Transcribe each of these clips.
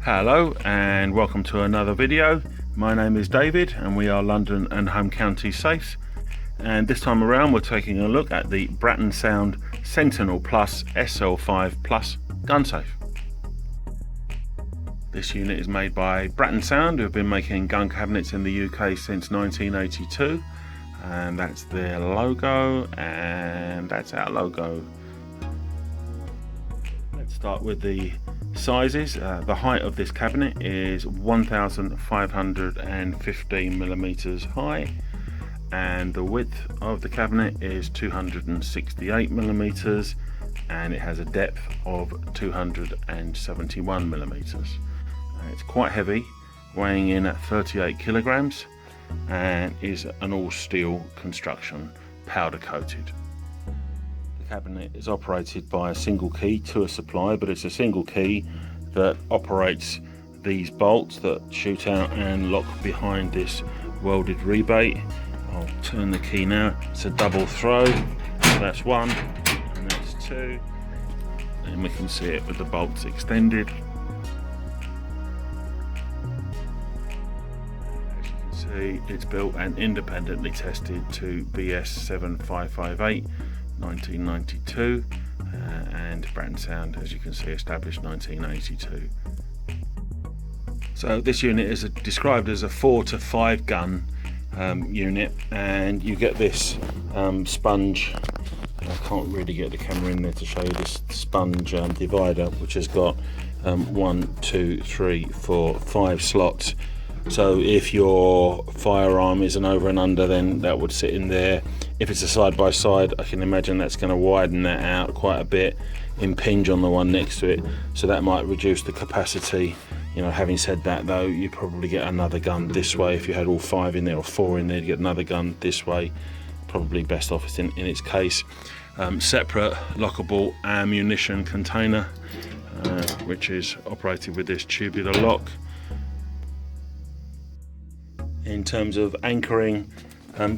Hello and welcome to another video. My name is David and we are London and Home County Safes, and this time around we're taking a look at the Brattonsound Sentinel Plus SL5 Plus gun safe. This unit is made by Brattonsound, who have been making gun cabinets in the UK since 1982, and that's their logo and that's our logo. Let's start with the sizes. The height of this cabinet is 1515 millimeters high, and the width of the cabinet is 268 millimeters, and it has a depth of 271 millimeters. It's quite heavy, weighing in at 38 kilograms, and is an all steel construction, powder coated. The cabinet is operated by a single key to a supply, but it's a single key that operates these bolts that shoot out and lock behind this welded rebate. I'll turn the key now. It's a double throw, so that's one and that's two, and we can see it with the bolts extended. As you can see, it's built and independently tested to BS 7558 1992, and Brattonsound, as you can see, established 1982. So this unit is described as a 4 to 5 gun unit, and you get this sponge. I can't really get the camera in there to show you this sponge divider, which has got 1, 2, 3, 4, 5 slots. So if your firearm is an over and under, then that would sit in there. If it's a side by side, I can imagine that's going to widen that out quite a bit, impinge on the one next to it, so that might reduce the capacity. You know, having said that though, you probably get another gun this way. If you had all 5 in there or 4 in there, you get another gun this way. Probably best off in its case. Separate lockable ammunition container, which is operated with this tubular lock. In terms of anchoring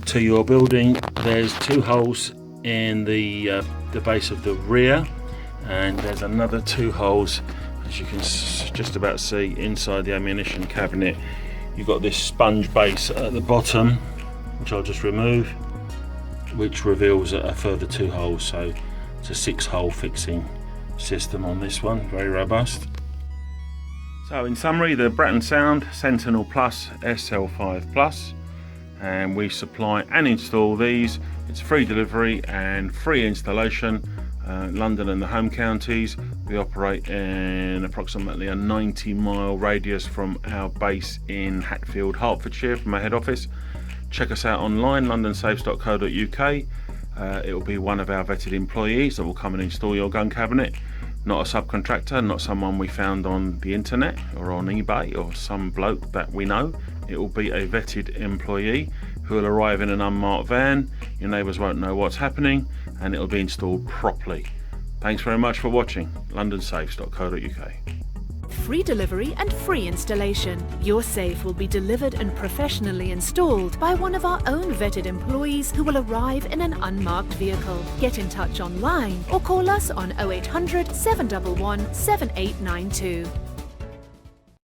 to your building, there's 2 holes in the base of the rear, and there's another 2 holes, as you can just about see, inside the ammunition cabinet. You've got this sponge base at the bottom, which I'll just remove, which reveals a further 2 holes. So it's a 6-hole fixing system on this one, very robust. So in summary, the Brattonsound Sentinel Plus SL5 Plus, and we supply and install these. It's free delivery and free installation. London and the home counties. We operate in approximately a 90-mile radius from our base in Hatfield, Hertfordshire, from our head office. Check us out online, londonsafes.co.uk. It will be one of our vetted employees that will come and install your gun cabinet. Not a subcontractor, not someone we found on the internet or on eBay or some bloke that we know. It will be a vetted employee who will arrive in an unmarked van. Your neighbours won't know what's happening, and it will be installed properly. Thanks very much for watching. londonsafes.co.uk. Free delivery and free installation. Your safe will be delivered and professionally installed by one of our own vetted employees who will arrive in an unmarked vehicle. Get in touch online or call us on 0800 711 7892.